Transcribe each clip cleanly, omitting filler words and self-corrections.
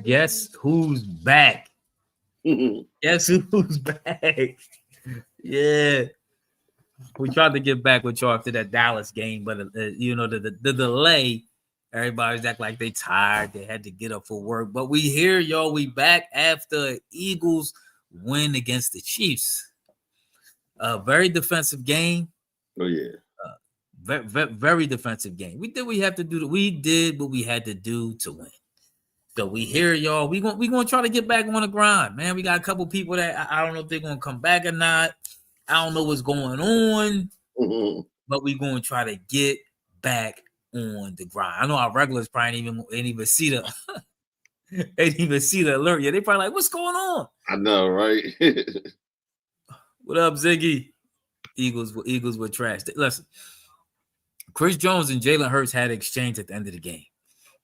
Guess who's back? Guess who's back? Yeah. We tried to get back with y'all after that Dallas game, but the delay, everybody's act like they tired. They had to get up for work. But we here, y'all. We back after Eagles win against the Chiefs. A very defensive game. Oh yeah. Very defensive game. We did what we have to do. We did what we had to do to win. So we here, y'all. We gonna try to get back on the grind, man. We got a couple people that I don't know if they're gonna come back or not. I don't know what's going on, but we gonna try to get back on the grind. I know our regulars probably ain't even see the ain't even see the alert yet. They probably like, what's going on? I know, right? What up, Ziggy? Eagles were trash. Listen, Chris Jones and Jalen Hurts had an exchange at the end of the game.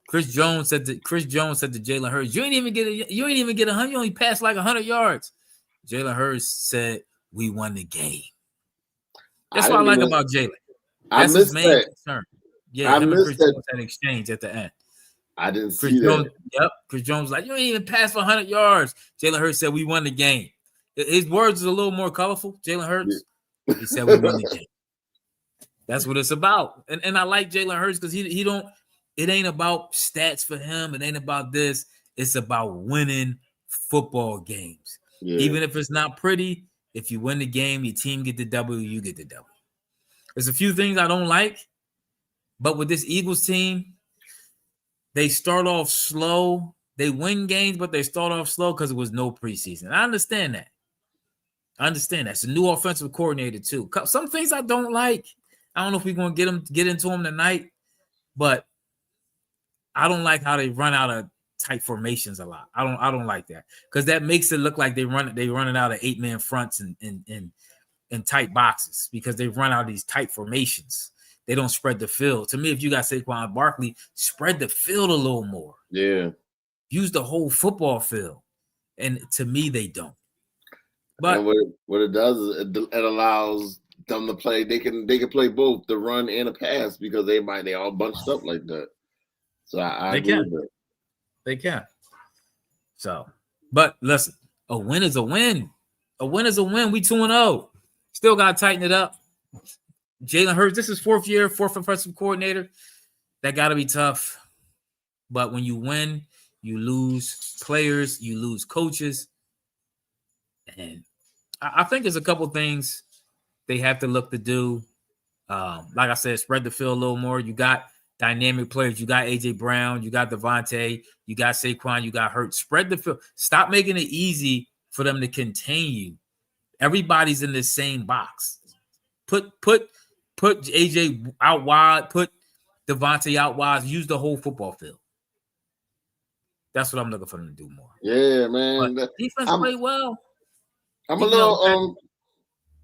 Chris Jones said to Jalen Hurts, you ain't even get 100. You only passed like 100 yards. Jalen Hurts said, we won the game. That's what I like about Jalen. That's his main concern. Yeah, him and Chris Jones had an exchange at the end. I didn't see that. Yep. Chris Jones was like, you ain't even passed for 100 yards. Jalen Hurts said, we won the game. His words is a little more colorful. Jalen Hurts, he said, we won the game. That's what it's about. And I like Jalen Hurts because he don't. It ain't about stats for him. It ain't about this. It's about winning football games. Yeah. Even if it's not pretty, if you win the game, your team get the W, you get the W. There's a few things I don't like, but with this Eagles team, they start off slow. They win games, but they start off slow because it was no preseason. I understand that. It's a new offensive coordinator too. Some things I don't like. I don't know if we're going to get into them tonight, but I don't like how they run out of tight formations a lot. I don't like that because that makes it look like they running out of 8-man fronts and tight boxes because they run out of these tight formations. They don't spread the field. To me, if you got Saquon Barkley, spread the field a little more. Yeah, use the whole football field, and to me, they don't. But what it does is it allows them to play. They can play both the run and the pass because they all bunched up like that. So I agree with that. They can. So, but listen, a win is a win. A win is a win. We 2-0. Still got to tighten it up. Jalen Hurts, this is fourth offensive coordinator. That got to be tough. But when you win, you lose players, you lose coaches. And I think there's a couple things they have to look to do. Like I said, spread the field a little more. You got dynamic players. You got A.J. Brown. You got Devontae. You got Saquon. You got Hurts. Spread the field. Stop making it easy for them to contain you. Everybody's in the same box. Put A.J. out wide. Put Devontae out wide. Use the whole football field. That's what I'm looking for them to do more. Yeah, man. Defense played well. I'm a little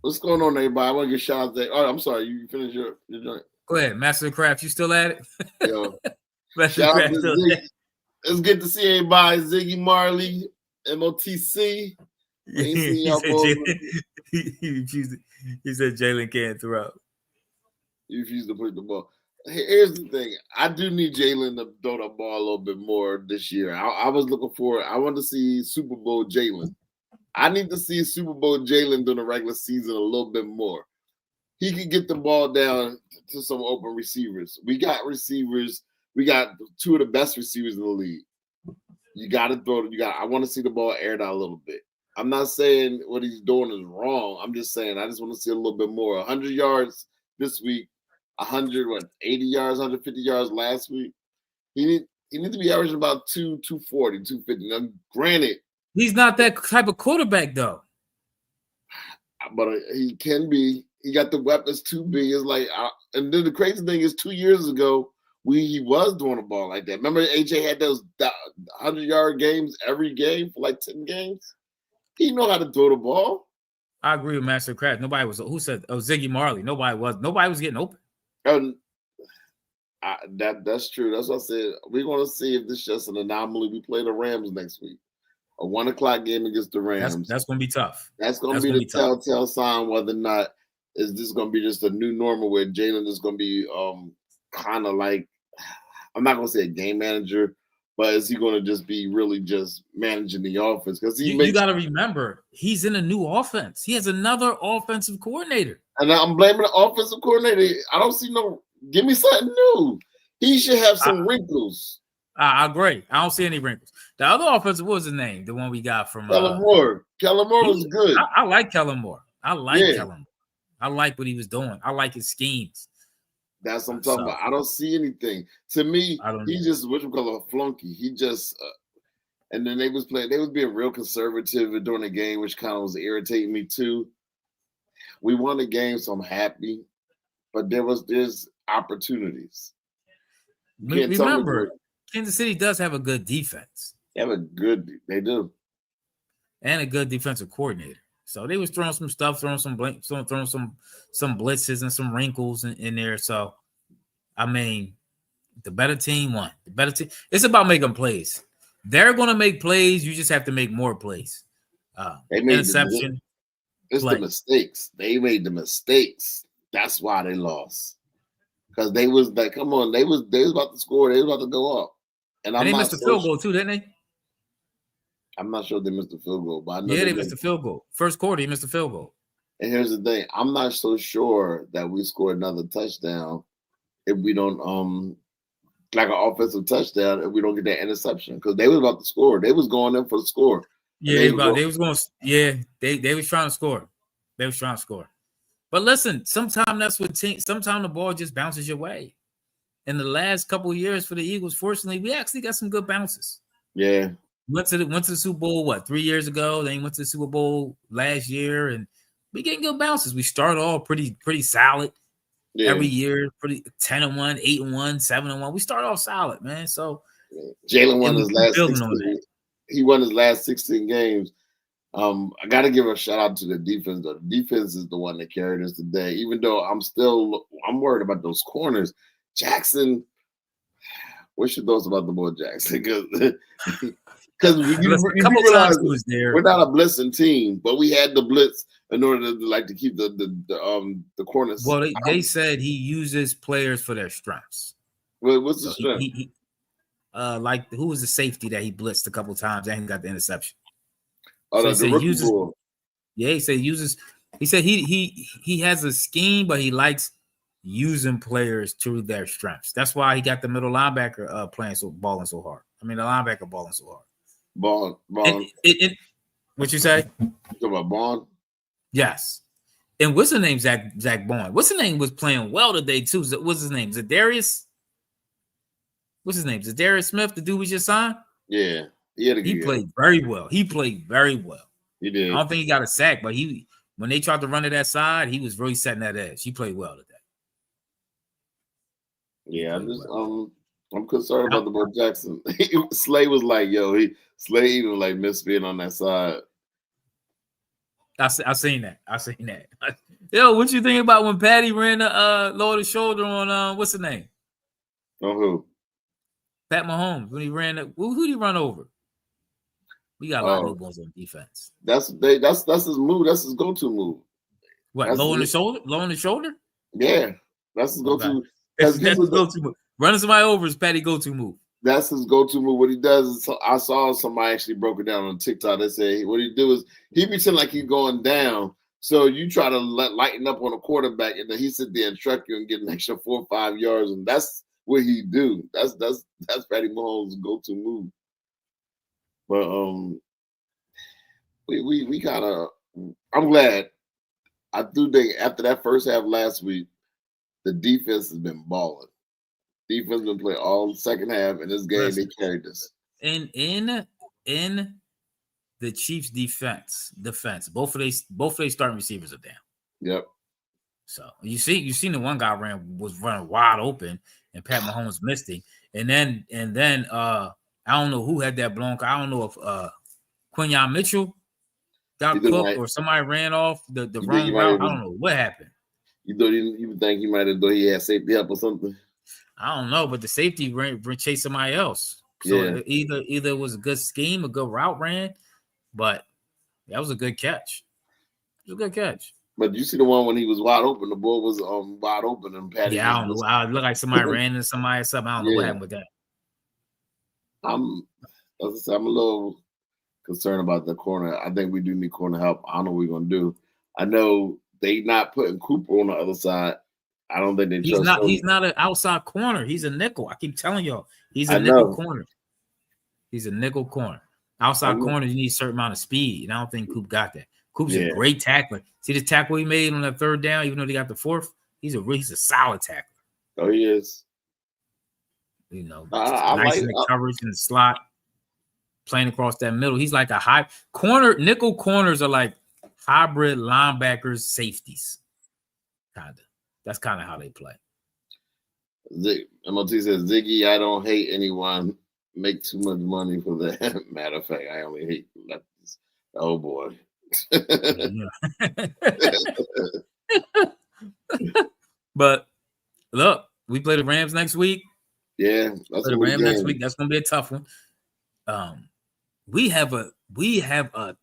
what's going on, everybody? I want to get shout out there. Oh, I'm sorry. You finished your joint. Go ahead, Master of the Craft. You still at it? Yo, shout out to Ziggy. It's good to see everybody. Ziggy Marley, MOTC. He said Jalen can't throw. He refused to put the ball. Here's the thing. I do need Jalen to throw the ball a little bit more this year. I was looking for. I want to see Super Bowl Jalen. I need to see Super Bowl Jalen during the regular season a little bit more. He can get the ball down to some open receivers. We got receivers. We got two of the best receivers in the league. You got to throw. I want to see the ball aired out a little bit. I'm not saying what he's doing is wrong. I'm just saying I just want to see a little bit more. 100 yards this week. 80 yards, 150 yards last week. He needs to be averaging about 240, 250. Now, granted, he's not that type of quarterback though. But he can be. He got the weapons to be. It's like, and then the crazy thing is, 2 years ago, he was doing a ball like that. Remember, AJ had those 100-yard games every game for like 10 games. He know how to throw the ball. I agree with Master Craft. Nobody was. Who said? Oh, Ziggy Marley. Nobody was getting open. That's true. That's what I said. We're going to see if this is just an anomaly. We play the Rams next week. A 1:00 game against the Rams. That's going to be tough. That's going to be the telltale sign whether or not is this going to be just a new normal where Jalen is going to be kind of like, I'm not going to say a game manager, But is he going to just be really just managing the offense? Because you got to remember, he's in a new offense. He has another offensive coordinator. And I'm blaming the offensive coordinator. I don't see no. Give me something new. He should have some wrinkles. I agree. I don't see any wrinkles. The other offensive, what was his name? The one we got from Kellen Moore. Kellen Moore was good. I like Kellen Moore. Kellen Moore. I like what he was doing. I like his schemes. That's what I'm talking about. I don't see anything. To me, he just what you call a flunky. He just and then they was being real conservative during the game, which kind of was irritating me too. We won the game, so I'm happy. But there's opportunities. Remember, Kansas City does have a good defense. They do. And a good defensive coordinator. So they was throwing some stuff, throwing some blitzes and some wrinkles in there. So, I mean, the better team won. The better team. It's about making plays. They're going to make plays. You just have to make more plays. They made interception. The mistakes. They made the mistakes. That's why they lost. Because they was like, come on, they was about to score. They was about to go up. And they missed the field goal too, didn't they? I'm not sure they missed the field goal, but I know they missed the field goal. First quarter, he missed the field goal. And here's the thing: I'm not so sure that we score another touchdown if we don't like an offensive touchdown if we don't get that interception because they was about to score. They was going in for the score. Yeah, they was going. Yeah, they was trying to score. They was trying to score. But listen, sometimes that's what sometimes the ball just bounces your way. In the last couple of years for the Eagles, fortunately, we actually got some good bounces. Yeah. Went to the Super Bowl, 3 years ago? Then went to the Super Bowl last year, and we getting good bounces. We start off pretty solid every year, pretty 10-1, 8-1, 7-1. We start off solid, man. So Jalen won his last 16. He won his last 16 games. I got to give a shout out to the defense. Though the defense is the one that carried us today. Even though I'm worried about those corners. Jackson, what's your thoughts about the boy Jackson? Because a couple times he was there. We're not a blitzing team, but we had the blitz in order to keep the corners. Well, they said he uses players for their strengths. Well, what's the strength? Like who was the safety that he blitzed a couple times and he got the interception? Oh, so the rookie ball. Yeah, he said uses. He said he has a scheme, but he likes using players to their strengths. That's why he got the middle linebacker balling so hard. I mean, the linebacker balling so hard. Bond. What you say? You talking about Bond? Yes. And what's the name? Zach Bond. What's the name? Was playing well today too. What's his name? Zadarius. What's his name? Zadarius Smith, the dude we just signed. Yeah, he played very well. He played very well. He did. I don't think he got a sack, but when they tried to run to that side, he was really setting that edge. He played well today. Yeah, I'm concerned about the boy Jackson. Slay was like, Slay even like missed being on that side. I seen that. Yo, what you think about when Patty ran the lower the shoulder on what's the name? On who? Pat Mahomes. When he ran who did he run over? We got a lot of newborns on defense. That's his move. That's his go-to move. What, low on the shoulder? Low on the shoulder? Yeah. That's his go-to. That's his go-to move. Running somebody over is Patty go-to move. That's his go-to move. What he does is, I saw somebody actually broke it down on TikTok. They say what he do is he pretend like he's going down. So you try to lighten up on a quarterback, and then he sit there and truck you and get an extra 4 or 5 yards, and that's what he do. That's Patty Mahomes' go-to move. But we kind of. I'm glad. I do think after that first half last week, the defense has been balling. Defense been playing all second half in this game. They carried us. In the Chiefs' defense, both of they starting receivers are down. Yep. So you seen the one guy was running wide open, and Pat Mahomes missed him. And then I don't know who had that blown. I don't know if Quinyon Mitchell got cooked or somebody ran off the wrong route. I don't know what happened. You think he might have thought he had safety help or something? I don't know, but the safety chased somebody else. So either it was a good scheme, a good route ran, but that was a good catch. It was a good catch. But you see the one when he was wide open, the ball was wide open and Patty. Yeah, I don't know. It looked like somebody ran into somebody or something. I don't know what happened with that. I'm a little concerned about the corner. I think we do need corner help. I don't know what we're gonna do. I know they not putting Cooper on the other side. I don't think they trust him. He's not an outside corner. He's a nickel. I keep telling y'all, he's a I nickel know. corner. He's a nickel corner. Outside corner, you need a certain amount of speed, and I don't think Coop got that. Coop's a great tackler. See the tackle he made on that third down, even though they got the fourth. He's a solid tackler. Oh, he is. You know, nice in the coverage in the slot, playing across that middle. He's like a high corner. Nickel corners are like hybrid linebackers, safeties. Kinda. That's kind of how they play. MOT says, Ziggy, I don't hate anyone. Make too much money for that. Matter of fact, I only hate lefties. Oh boy. But look, we play the Rams next week. Yeah, that's the Rams next week. That's gonna be a tough one. We have a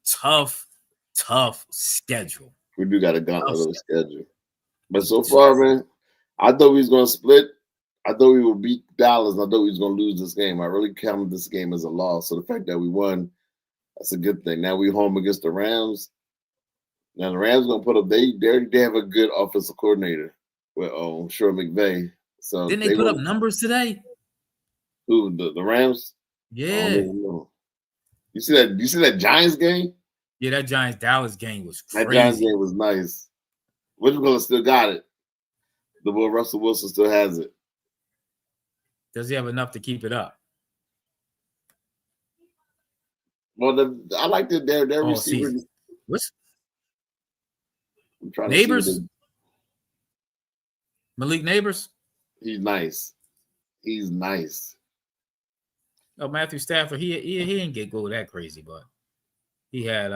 tough schedule. We do got a gauntlet of schedule. But so far, man, I thought we was gonna split. I thought we would beat Dallas. I thought we was gonna lose this game. I really counted this game as a loss. So the fact that we won, that's a good thing. Now we home against the Rams. Now the Rams gonna put up. They have a good offensive coordinator with Sean McVay. So didn't they put up numbers today? Who the Rams? Yeah. You see that Giants game? Yeah, that Giants Dallas game was crazy. That Giants game was nice. Whatchamacallit still got it. The boy Russell Wilson still has it. Does he have enough to keep it up? Well, I like their receiver. What's I'm trying Neighbors? To see Malik Neighbors? He's nice. He's nice. Oh, Matthew Stafford, he didn't go that crazy, but he had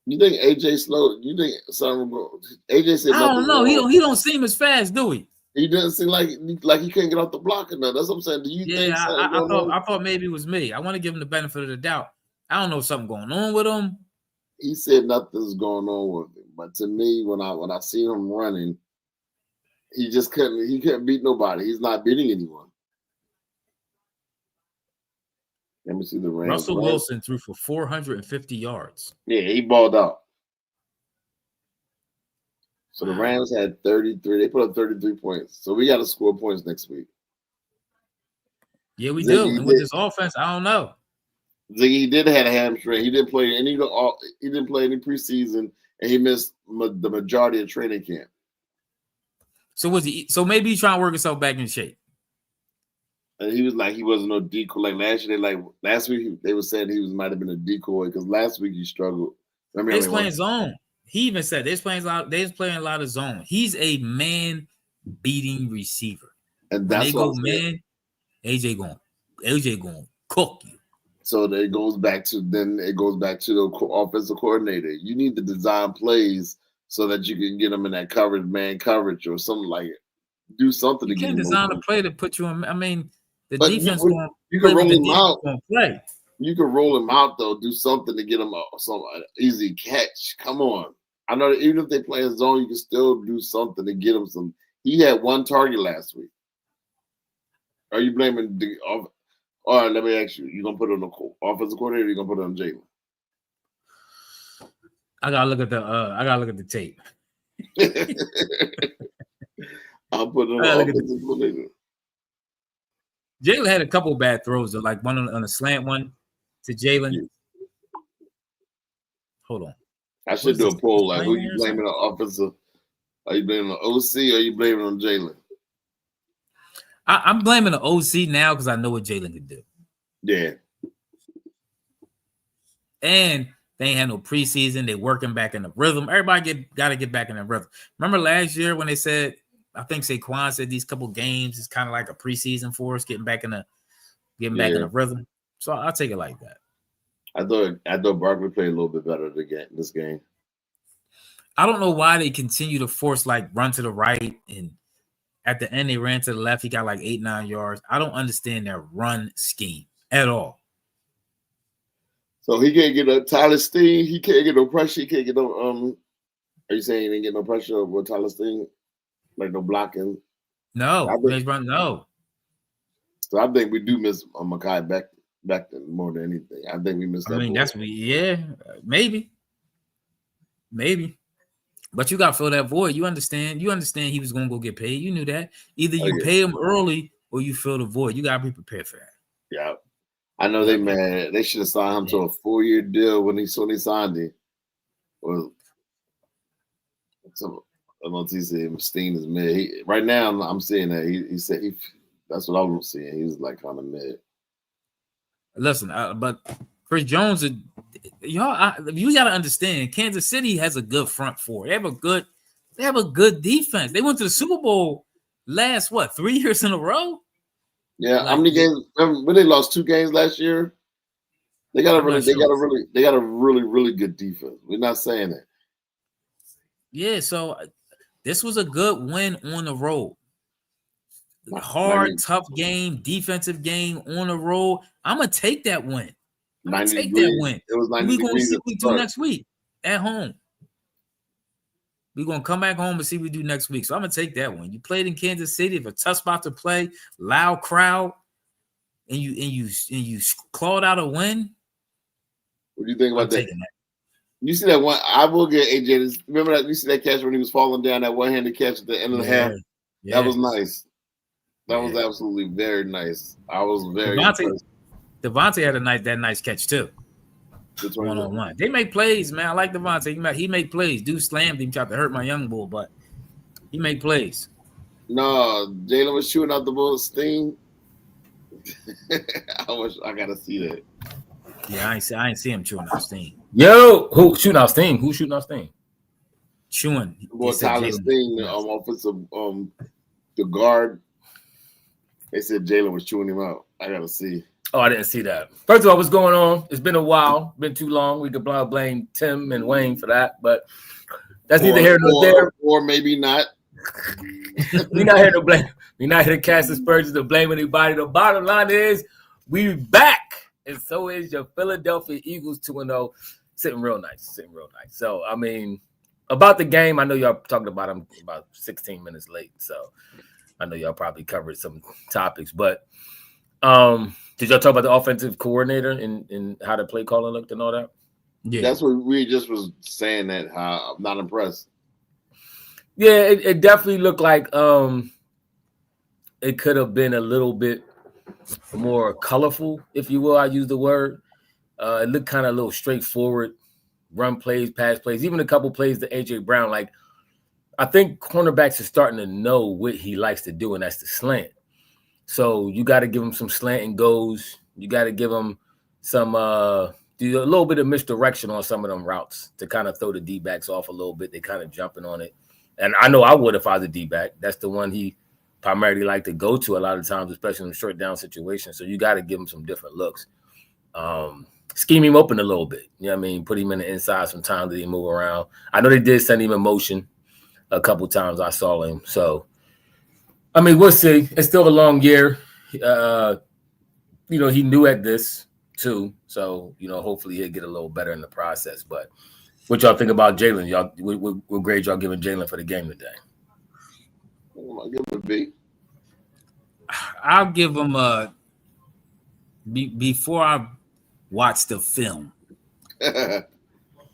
You think AJ slow? You think something? AJ said I don't know. He don't seem as fast, do he? He doesn't seem like he can't get off the block enough. That's what I'm saying. Do you think? I thought maybe it was me. I want to give him the benefit of the doubt. I don't know if something going on with him. He said nothing's going on with him, but to me, when I see him running, he just couldn't. He couldn't beat nobody. He's not beating anyone. Let me see the Rams. Russell Wilson threw for 450 yards. Yeah, he balled out. So the Rams had 33. They put up 33 points. So we got to score points next week. Yeah, we do. And with this offense, I don't know. Ziggy did have a hamstring. He didn't play any. He didn't play any preseason, and he missed the majority of training camp. So was he? So maybe he's trying to work himself back in shape. And he was like he wasn't no decoy. Like last week they were saying he might have been a decoy because last week he struggled. They're playing zone. He even said they're playing a lot of zone. He's a man beating receiver. And that's what man. AJ going cook you. So it goes back to the offensive coordinator. You need to design plays so that you can get them in that man coverage or something like it. Do something you to get can't design a play to put you on. I mean, the but defense you can roll him out. Play. You can roll him out though. Do something to get him some easy catch. Come on. I know that even if they play in zone, you can still do something to get him some. He had one target last week. Are you blaming the? All right, let me ask you. You gonna put it on the offensive coordinator? Or you gonna put it on Jalen? I gotta look at the tape. I'll put it on the offensive coordinator. Jalen had a couple bad throws, like one on a slant one to Jalen. Yeah. Hold on. I should do a poll. Like, who you blaming on offensive? Are you blaming on OC or are you blaming on Jalen? I'm blaming the OC now because I know what Jalen can do. Yeah. And they ain't had no preseason. They working back in the rhythm. Everybody got to get back in the rhythm. Remember last year when they said, I think Saquon said these couple games is kind of like a preseason for us, getting back in the rhythm. So I'll take it like that. I thought Barkley played a little bit better this game. I don't know why they continue to force run to the right, and at the end they ran to the left. He got 8-9 yards. I don't understand their run scheme at all. So he can't get a Tyler Steen. He can't get no pressure. He can't get no. Are you saying he didn't get no pressure with Tyler Steen? Like no blocking? No, no. So I think we do miss Makai back more than anything. I think we missed that. I mean, maybe. But you got to fill that void. You understand he was going to go get paid. You knew that. Either you pay him early or you fill the void. You got to be prepared for that. Yeah. I know they mad. They should have signed him to a 4-year deal when he signed it. Well, he said Steen is mad. Right now, I'm seeing that he said that's what I was seeing. He was like kind of mad. Listen, but Chris Jones, y'all, you got to understand. Kansas City has a good front four. They have a good defense. They went to the Super Bowl last 3 years in a row. Yeah, how many games? When they lost 2 games last year, they got a really good defense. We're not saying that. Yeah, so this was a good win on the road. Hard, tough game, defensive game on the road. I'm gonna take that win. I'm gonna take that win. It was 90 We're gonna degrees see what we do next week at home. We're gonna come back home and see what we do next week. So I'm gonna take that one. You played in Kansas City, if a tough spot to play, loud crowd, and you clawed out a win. What do you think about that? You see that one? I will get AJ. Remember that? You see that catch when he was falling down, that one-handed catch at the end of the half? Yeah. That was nice. That was absolutely very nice. I was very impressed. Devontae had that nice catch too. 1-on-1. They make plays, man. I like Devontae. He make plays. Dude slammed him, tried to hurt my young bull, but he make plays. No, Jalen was shooting out the bull Steen. I gotta see that. Yeah, I ain't see him chewing out Steen. Yo, who shooting out Steen? Who's shooting out Steen? Chewing. Well, Tyler Steen, offensive, the guard. They said Jalen was chewing him out. I gotta see. Oh, I didn't see that. First of all, what's going on? It's been a while, been too long. We could blame Tim and Wayne for that, but that's neither here nor there. Or maybe not. We're not here to blame. We're not here to cast aspersions to blame anybody. The bottom line is we back, and so is your Philadelphia Eagles 2-0, sitting real nice. So, I mean, about the game, I know y'all talking about them about 16 minutes late, so I know y'all probably covered some topics, but did y'all talk about the offensive coordinator and how the play calling looked and all that? Yeah, that's what we just was saying. That I'm not impressed. Yeah, it definitely looked like it could have been a little bit more colorful, if you will. I use the word. It looked kind of a little straightforward, run plays, pass plays, even a couple plays to AJ Brown. Like, I think cornerbacks are starting to know what he likes to do, and that's the slant. So you got to give him some slant and goes. You got to give him some do a little bit of misdirection on some of them routes to kind of throw the D-backs off a little bit. They kind of jumping on it. And I know I would if I was a D-back. That's the one he primarily like to go to a lot of times, especially in short down situations. So you got to give him some different looks. Scheme him open a little bit. You know what I mean? Put him in the inside sometimes that he move around. I know they did send him in motion a couple times. I saw him. So, I mean, we'll see. It's still a long year. He knew at this too. So, hopefully he'll get a little better in the process. But what y'all think about Jalen? Y'all, what grade y'all giving Jalen for the game today? I'll give him a B. I'll give him a before I watch the film.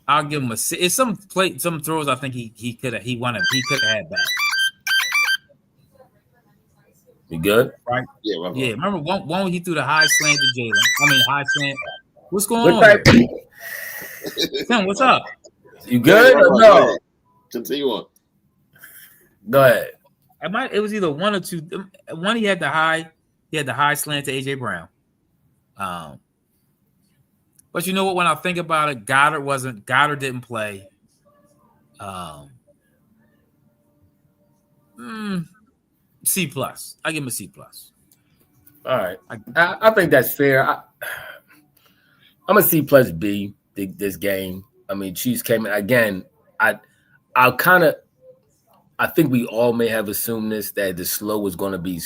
I'll give him a C. It's some throws I think he could have had back. You good? Right? Yeah. Yeah. Remember one he threw the high slant to Jalen. High slant. What's going on? Tim, what's up? You good or no? Continue on. Go ahead. It was either one or two. One he had the high slant to AJ Brown. But you know what? When I think about it, Goddard didn't play. C plus. I give him a C plus. All right. I think that's fair. I'm a C plus B this game. I mean, Chiefs came in again. I think we all may have assumed that the slow was going to be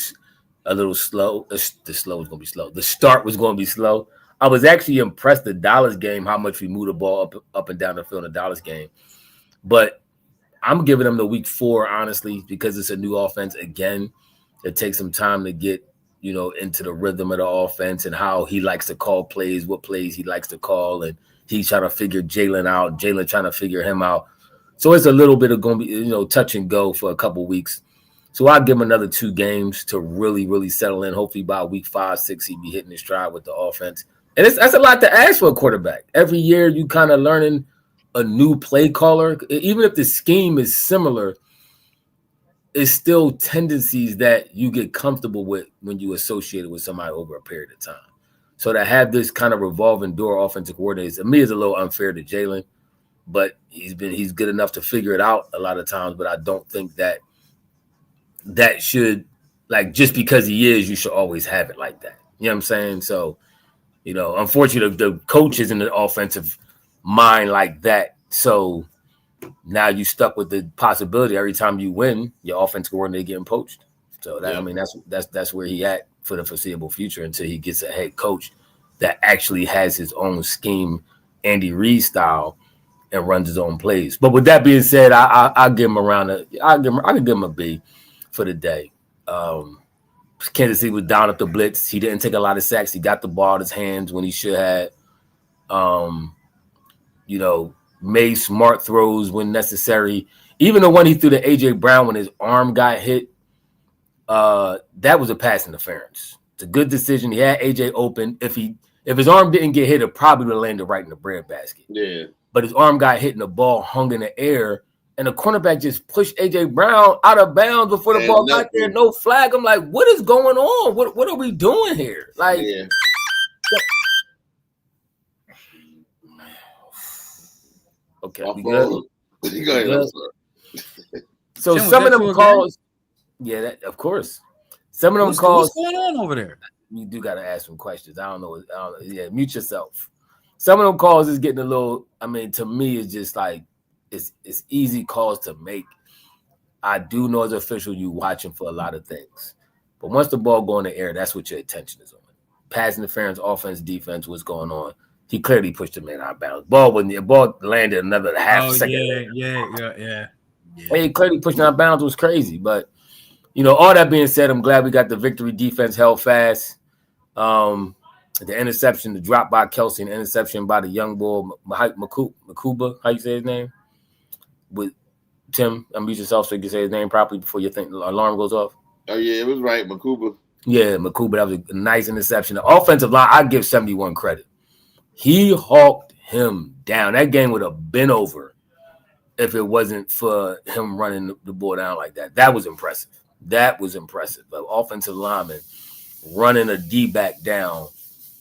a little slow. The slow was going to be slow. The start was going to be slow. I was actually impressed the Dallas game, how much we moved the ball up and down the field in the Dallas game. But I'm giving them the week 4, honestly, because it's a new offense. Again, it takes some time to get, into the rhythm of the offense and how he likes to call plays, what plays he likes to call, and he's trying to figure Jalen out. Jalen trying to figure him out. So it's a little bit of going to be, touch and go for a couple weeks. So I'll give him another 2 games to really, really settle in. Hopefully by week 5, 6, he'd be hitting his stride with the offense. And that's a lot to ask for a quarterback. Every year you kind of learning a new play caller. Even if the scheme is similar, it's still tendencies that you get comfortable with when you associate it with somebody over a period of time. So to have this kind of revolving door offensive coordinator, to me, is a little unfair to Jalen. But he's good enough to figure it out a lot of times. But I don't think that should, just because he is, you should always have it like that. You know what I'm saying? So, unfortunately, the coach is in the offensive mind like that. So now you stuck with the possibility every time you win, your offensive coordinator getting poached. So that's where he at for the foreseeable future until he gets a head coach that actually has his own scheme, Andy Reid style, and runs his own plays. But with that being said, I'll give him I can give him a B for the day. Kansas City was down at the blitz. He didn't take a lot of sacks. He got the ball in his hands when he should have. Made smart throws when necessary. Even the one he threw to AJ Brown when his arm got hit, that was a pass interference. It's a good decision. He had AJ open. If his arm didn't get hit, it probably would have landed right in the breadbasket. Yeah. But his arm got hit and the ball hung in the air. And the cornerback just pushed AJ Brown out of bounds before the ball got there. No flag. I'm like, what is going on? What are we doing here? Okay. We good? Go ahead. So some of them calls, of course. Some of them calls. What's going on over there? You do got to ask some questions. I don't know. Yeah, mute yourself. Some of them calls is getting a little. I mean, to me, it's just it's easy calls to make. I do know as an official, you watching for a lot of things, but once the ball go in the air, that's what your attention is on. Pass interference, offense, defense, what's going on? He clearly pushed the man out of bounds. Ball landed another half second. Yeah. He clearly pushing out of bounds was crazy, but all that being said, I'm glad we got the victory. Defense held fast. The interception, the drop by Kelsey, and the interception by the young boy Makuba. How you say his name? With Tim, unmute yourself so you can say his name properly before you think the alarm goes off. Oh yeah, it was right, Makuba. Yeah, Makuba. That was a nice interception. The offensive line, I give 71 credit. He hawked him down. That game would have been over if it wasn't for him running the ball down like that. That was impressive. The offensive lineman running a D-back down,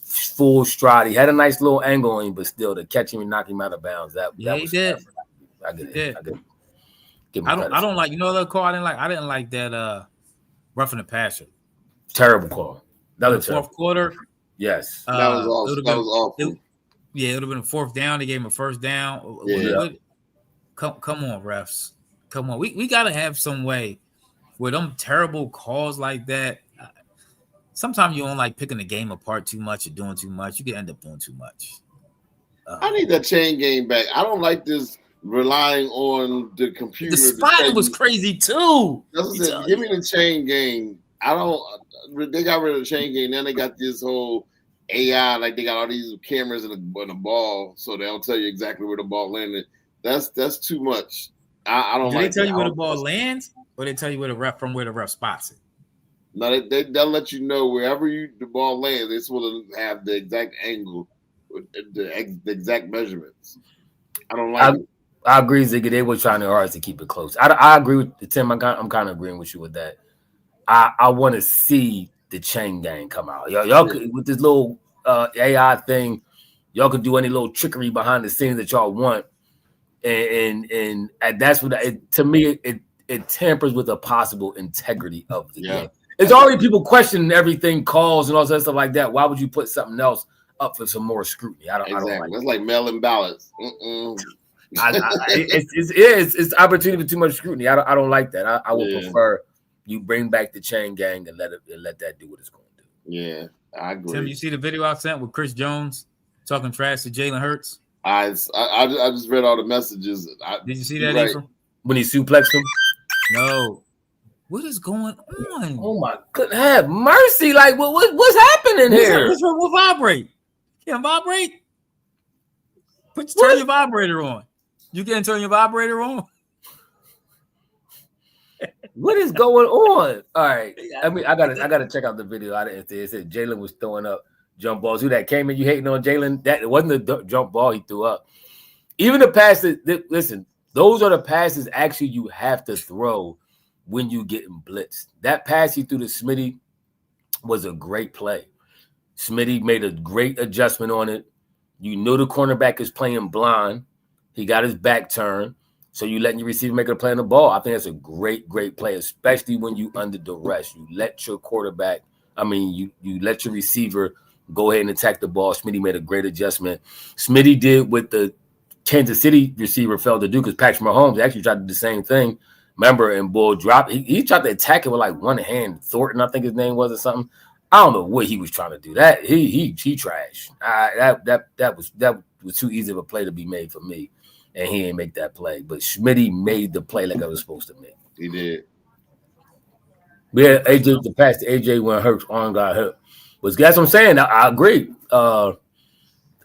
full stride. He had a nice little angle on him, but still to catch him and knock him out of bounds. That was he did. I get it. I don't like the call. I didn't like that roughing the passer. Terrible call. Fourth quarter. Yes. That was awful. It would have been a fourth down. They gave him a first down. Yeah. Come on, refs. Come on. We gotta have some way where them terrible calls like that. Sometimes you don't like picking the game apart too much or doing too much. You can end up doing too much. I need that chain game back. I don't like this relying on the computer. The spot was crazy too. Give me the chain game. I don't. They got rid of the chain game. Then they got this whole AI. Like they got all these cameras in the ball, so they'll tell you exactly where the ball landed. That's too much. I don't. Do like they tell you where the ball lands, or they tell you where the ref spots it? No, they'll let you know wherever the ball lands. It's will have the exact angle, the exact measurements. I don't like it. I agree, Ziggy. They were trying their hardest to keep it close. I agree with Tim. I'm kind of agreeing with you with that. I want to see the chain gang come out. Y'all could, with this little AI thing, y'all could do any little trickery behind the scenes that y'all want, and that's what to me it tampers with the possible integrity of the game. It's already people questioning everything, calls and all that stuff like that. Why would you put something else up for some more scrutiny? I don't like That's like mail-in ballots. It's opportunity for too much scrutiny. I don't like that. I would prefer you bring back the chain gang and let that do what it's going to do. Yeah, I agree. Tim, you see the video I sent with Chris Jones talking trash to Jalen Hurts? I just read all the messages. Did you see that, Ephraim? When he suplexed him? No. What is going on? Oh my goodness, have mercy! Like what's happening here? What's wrong with vibrate? Can't vibrate. Turn your vibrator on. You can't turn your vibrator on. What is going on? All right, I mean, I gotta check out the video. I didn't see it. Said Jalen was throwing up jump balls. Who that came in? You hating on Jalen? That it wasn't the jump ball he threw up. Even the passes. Listen, those are the passes actually you have to throw when you getting blitzed. That pass he threw to Smitty was a great play. Smitty made a great adjustment on it. You know the cornerback is playing blind. He got his back turned. So you letting your receiver make a play on the ball. I think that's a great play, especially when you under duress. You let your quarterback, you let your receiver go ahead and attack the ball. Smitty made a great adjustment. Smitty did what the Kansas City receiver failed to do because Patrick Mahomes actually tried to do the same thing. Remember, and Bull dropped. He tried to attack it with like one hand. Thornton, I think his name was, or something. I don't know what he was trying to do. That he trashed. That was too easy of a play to be made for me. And he didn't make that play. But Smitty made the play like I was supposed to make. He did. Yeah, AJ, the pass to AJ when Hurt's arm got hurt. But that's what I'm saying. I agree. I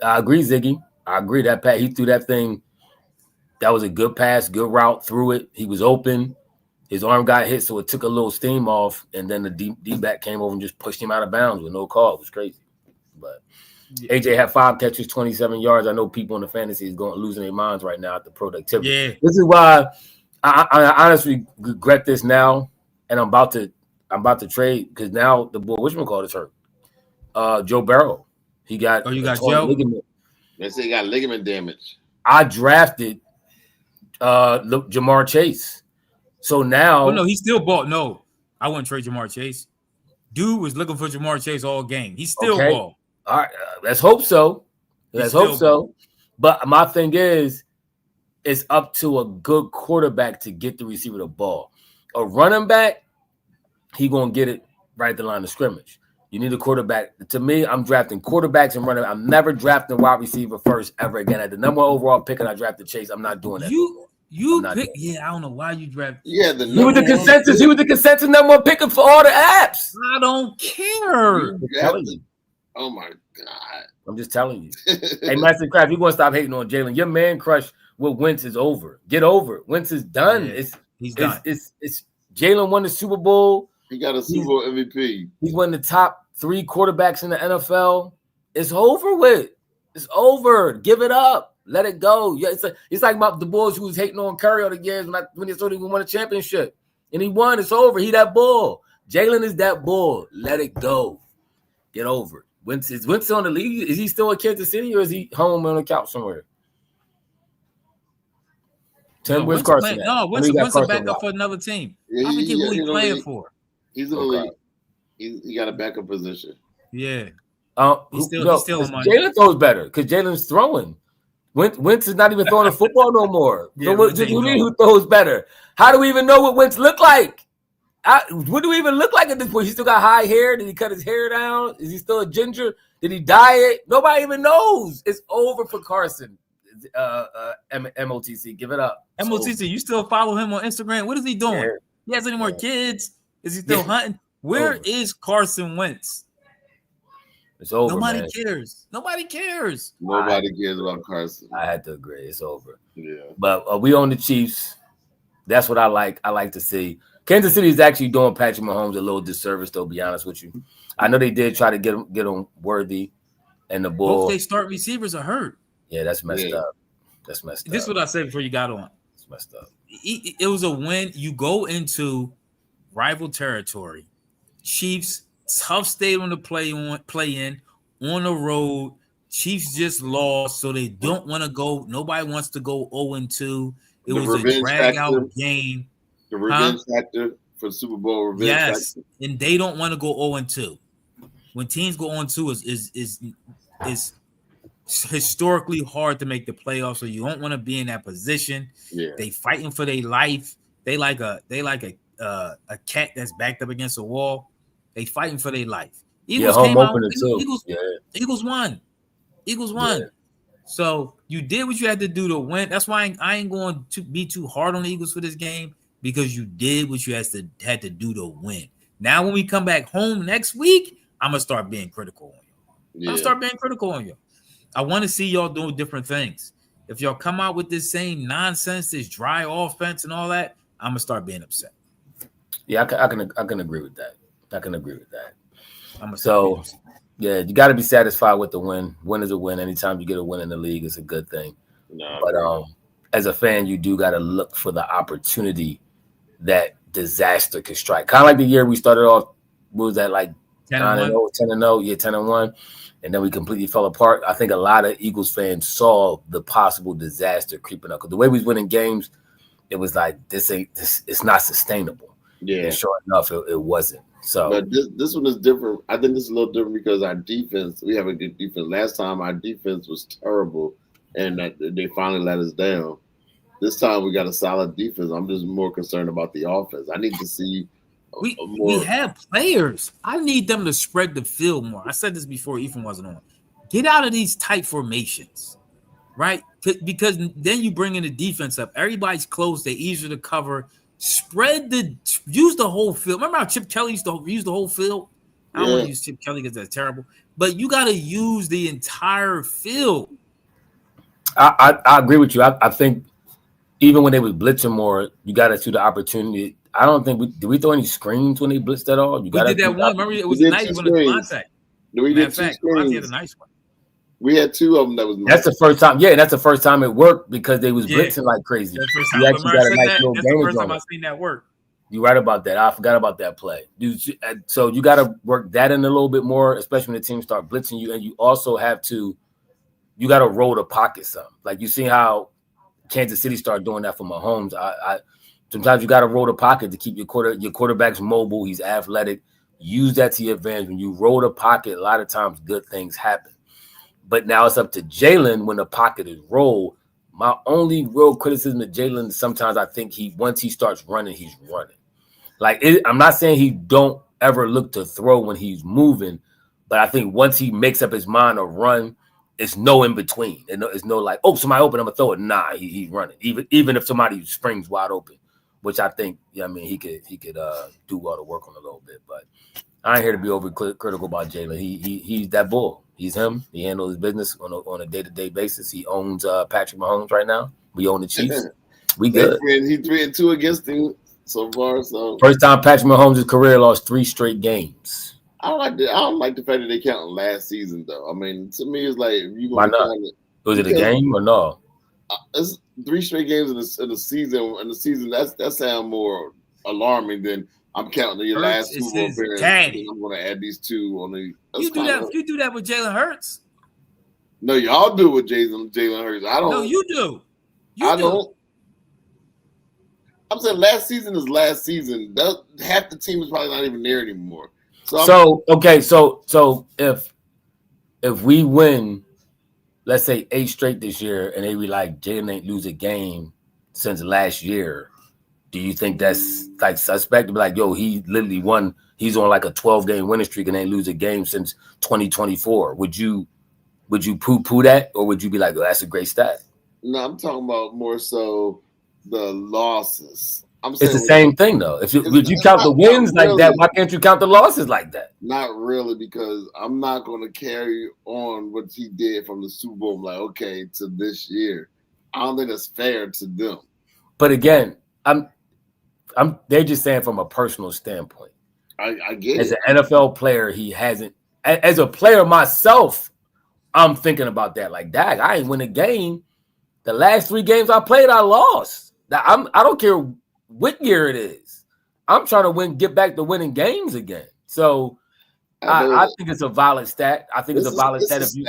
agree, Ziggy. I agree that pass. He threw that thing. That was a good pass, good route through it. He was open. His arm got hit, so it took a little steam off. And then the D-back came over and just pushed him out of bounds with no call. It was crazy. But AJ had 5 catches, 27 yards. I know people in the fantasy is losing their minds right now at the productivity. Yeah. This is why I honestly regret this now, and I'm about to trade because now the boy whatchamacallit is hurt. Joe Burrow. He got you got Joe? Ligament. They say he got ligament damage. I drafted Jamar Chase. So now no, he still bought. No, I wouldn't trade Jamar Chase. Dude was looking for Jamar Chase all game. He still bought. All right, let's hope so. Let's hope so. But my thing is, it's up to a good quarterback to get the receiver the ball. A running back, he gonna get it right at the line of scrimmage. You need a quarterback. To me, I'm drafting quarterbacks and running. I'm never drafting wide receiver first ever again. At the number 1 overall pick, and I drafted Chase. I'm not doing that. You pick. Yeah, I don't know why you drafted. Yeah, he was the consensus. He was the consensus number 1 pick for all the apps. I don't care. I'm telling you. Oh my God. I'm just telling you. Hey, Master Craft, you gonna stop hating on Jalen? Your man crush with Wentz is over. Get over it. Wentz is done. Yeah, he's done. It's Jalen won the Super Bowl. He got a Super Bowl MVP. He's one of the top 3 quarterbacks in the NFL. It's over with. It's over. Give it up. Let it go. Yeah, it's like the Bulls who was hating on Curry all the years when they thought he won a championship. And he won. It's over. He that bull. Jalen is that bull. Let it go. Get over it. Is Wentz on the league? Is he still in Kansas City or is he home on the couch somewhere? Tim, where's Carson? No, Wentz back up for another team. Yeah, I forget who he's playing for. He's in the league. He got a backup position. Yeah. He's still on money. Jalen throws better because Jalen's throwing. Wentz is not even throwing the football no more. Yeah, so who throws better? How do we even know what Wentz look like? What do we even look like at this point? He still got high hair. Did he cut his hair down? Is he still a ginger? Did he dye it? Nobody even knows. It's over for Carson. MOTC, give it up. It's MOTC, over. You still follow him on Instagram? What is he doing? Yeah. He has any more kids? Is he still hunting? Where is Carson Wentz? It's over. Nobody man. cares. Nobody cares. Nobody cares about Carson. I had to agree. It's over. Yeah. But we own the Chiefs. That's what I like. I like to see. Kansas City is actually doing Patrick Mahomes a little disservice, though, to be honest with you. I know they did try to get him worthy and the Bull. Both they start receivers are hurt. Yeah, that's messed up. That's messed up. This is what I said before you got on. It's messed up. It was a win. You go into rival territory. Chiefs, tough stadium to play in on the road. Chiefs just lost, so they don't want to go. Nobody wants to go 0-2. It was a drag-out game. The revenge factor for the Super Bowl. Revenge factor. And they don't want to go 0-2. When teams go 0-2 is historically hard to make the playoffs, so you don't want to be in that position. Yeah. They fighting for their life. They like a cat that's backed up against a wall. They fighting for their life. Eagles came out. Eagles won. Yeah. So you did what you had to do to win. That's why I ain't going to be too hard on the Eagles for this game. because you did what you had to do to win. Now, when we come back home next week, I'm gonna start being critical on you. Yeah. I'll start being critical on you. I want to see y'all doing different things. If y'all come out with this same nonsense, this dry offense and all that, I'm gonna start being upset. Yeah, I can agree with that. I can agree with that. I'm gonna start being upset. Yeah, you got to be satisfied with the win. Win is a win. Anytime you get a win in the league, it's a good thing. No, but as a fan, you do got to look for the opportunity that disaster could strike. Kind of like the year we started off. What was that, like 10-1? 10-0, yeah, 10-1, and then we completely fell apart. I think a lot of Eagles fans saw the possible disaster creeping up because the way we was winning games, it was like this. It's not sustainable. Yeah, and sure enough, it wasn't. So, but this one is different. I think this is a little different because our defense. We have a good defense. Last time our defense was terrible, and they finally let us down. This time we got a solid defense. I'm just more concerned about the offense. I need to see we have players. I need them to spread the field more. I said this before Ethan wasn't on. Get out of these tight formations, right? Because then you bring in the defense up. Everybody's close. They're easier to cover. Use the whole field. Remember how Chip Kelly used to use the whole field? I don't want to use Chip Kelly because that's terrible. But you got to use the entire field. I agree with you. I think even when they was blitzing more, you got to see the opportunity. I don't think did we throw any screens when they blitzed at all? We did that one. Remember, it was a nice one. We did two screens. Had a nice one. We had two of them that was nice. That's the first time. Yeah, that's the first time it worked because they was blitzing like crazy. That's the first time. That's the first time I've seen that work. You're right about that. I forgot about that play. So you got to work that in a little bit more, especially when the team start blitzing you, and you also have to. You got to roll the pocket some. Like you see how Kansas City started doing that for Mahomes. Sometimes you got to roll the pocket to keep your quarterback's mobile. He's athletic. Use that to your advantage. When you roll the pocket, a lot of times good things happen. But now it's up to Jalen when the pocket is rolled. My only real criticism of Jalen is sometimes I think once he starts running, he's running. I'm not saying he don't ever look to throw when he's moving, but I think once he makes up his mind to run, it's no in between. It's no like, oh, somebody open, I'm gonna throw it. Nah, he's running. Even if somebody springs wide open, which I think, he could do all the work on a little bit. But I ain't here to be over critical about Jalen. He's that bull. He's him. He handles his business on a day-to-day basis. He owns Patrick Mahomes right now. We own the Chiefs. We good. He 3-2 against him so far. So first time Patrick Mahomes' career lost 3 straight games. I don't like the fact that they count last season though. I mean, to me, it's like you why not? Was it a game or no? It's 3 straight games in the season. In the season, that sounds more alarming than I'm counting your last Super Bowl appearance. I'm going to add these 2 on the. You do that with Jalen Hurts. No, y'all do with Jalen Hurts. I don't. No, you do. I don't. I'm saying last season is last season. Half the team is probably not even there anymore. So if we win, let's say 8 straight this year, and they be like Jalen ain't lose a game since last year, do you think that's like suspect? Like, yo, he literally won. He's on like a 12-game winning streak and ain't lose a game since 2024. Would you poo-poo that, or would you be like, oh, that's a great stat? No, I'm talking about more so the losses. It's the same thing though. If you count the wins like that, why can't you count the losses like that? Not really, because I'm not going to carry on what he did from the Super Bowl. Like, okay, to this year, I don't think that's fair to them. But again, they're just saying from a personal standpoint. I get it. As an NFL player, he hasn't. As a player myself, I'm thinking about that. Like, dang, I ain't win a game. The last 3 games I played, I lost. I don't care what year it is. I'm trying to get back to winning games again. So I think it's a valid stat. I think it's a valid stat if you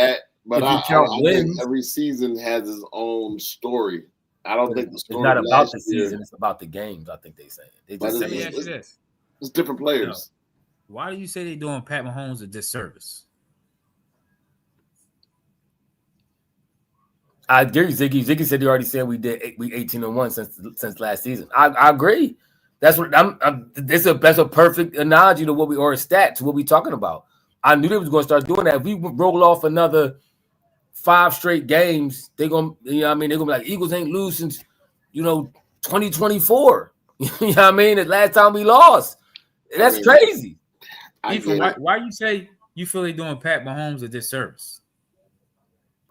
count wins. Every season has its own story. I don't think the story. It's not about the season. It's about the games. I think they say. Let me ask you this: it's different players. Why do you say they're doing Pat Mahomes a disservice? I agree. Ziggy said he already said we 18-1 since last season. I agree. That's what that's a perfect analogy to or a stat to what we're talking about. I knew they was going to start doing that. If we roll off another 5 straight games, they're gonna, they're gonna be like, Eagles ain't lose since 2024. You know what I mean? The last time we lost. That's crazy. Ethan, why you say you feel they doing Pat Mahomes a disservice?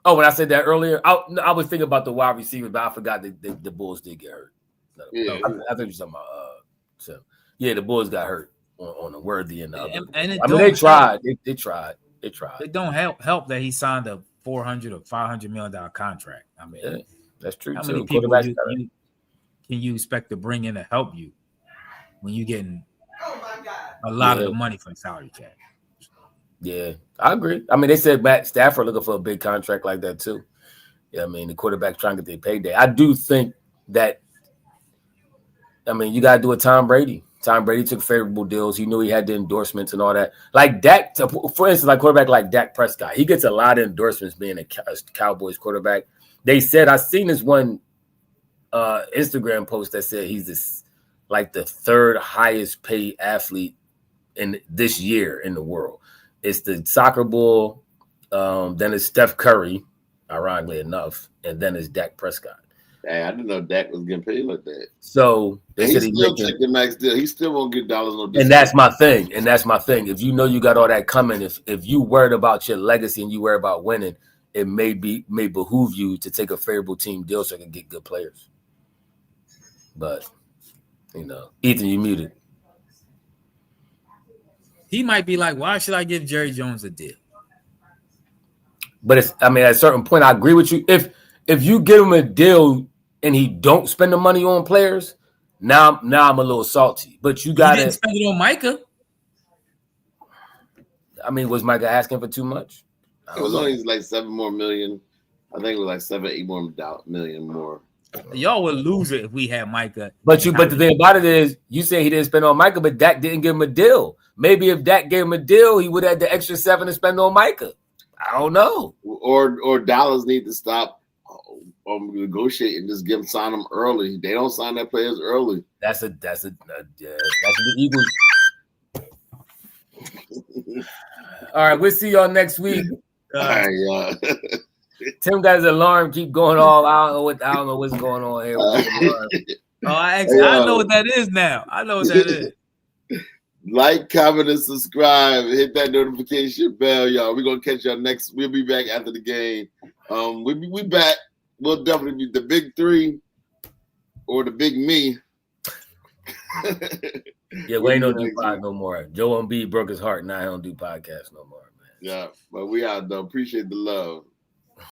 Oh, when I said that earlier, I was thinking about the wide receiver, but I forgot that the Bulls did get hurt. Yeah. I think you're talking about so yeah, the Bulls got hurt on the Worthy and the other. And they tried. They tried. It don't help that he signed a $400 or $500 million contract. I mean, yeah, that's true. How too. many people can you expect to bring in to help you when you're getting a lot of the money from salary cap? Yeah, I agree. I mean, they said Matt Stafford looking for a big contract like that too. Yeah, I mean, the quarterback trying to get their payday. I do think that. I mean, you got to do a Tom Brady. Tom Brady took favorable deals. He knew he had the endorsements and all that. Like Dak, for instance, like quarterback like Dak Prescott, he gets a lot of endorsements being a Cowboys quarterback. They said, I seen this one Instagram post that said he's like the third highest paid athlete in this year in the world. It's the soccer bull, then it's Steph Curry, ironically enough, and then it's Dak Prescott. Hey, I didn't know Dak was getting paid like that. So they said he's still taking the max deal. He still won't get dollars no discount. And that's my thing. If you know you got all that coming, if you worried about your legacy and you worried about winning, it may behoove you to take a favorable team deal so you can get good players. But Ethan, you muted. He might be like, why should I give Jerry Jones a deal? But at a certain point, I agree with you. If you give him a deal and he don't spend the money on players, now I'm a little salty. But you got to spend it on Micah. I mean, was Micah asking for too much? It was only like $7 more million. I think it was like $7-8 more million more. Y'all would lose it if we had Micah. But the thing about it is, you say he didn't spend on Micah, but Dak didn't give him a deal. Maybe if Dak gave him a deal, he would have had the extra $7 to spend on Micah. I don't know. Or Dallas need to stop negotiating. Just sign them early. They don't sign their players early. That's the Eagles. All right, we'll see y'all next week. All right, y'all. Tim got his alarm keep going off. I don't know what's going on here. I know what that is now. I know what that is. Like, comment, and subscribe. Hit that notification bell, y'all. We're gonna catch y'all next. We'll be back after the game. We back. We'll definitely be the big three or the big me. Yeah, we ain't no do pod no more. Joe B broke his heart. Now I don't do podcasts no more, man. Yeah, but we out though. Appreciate the love.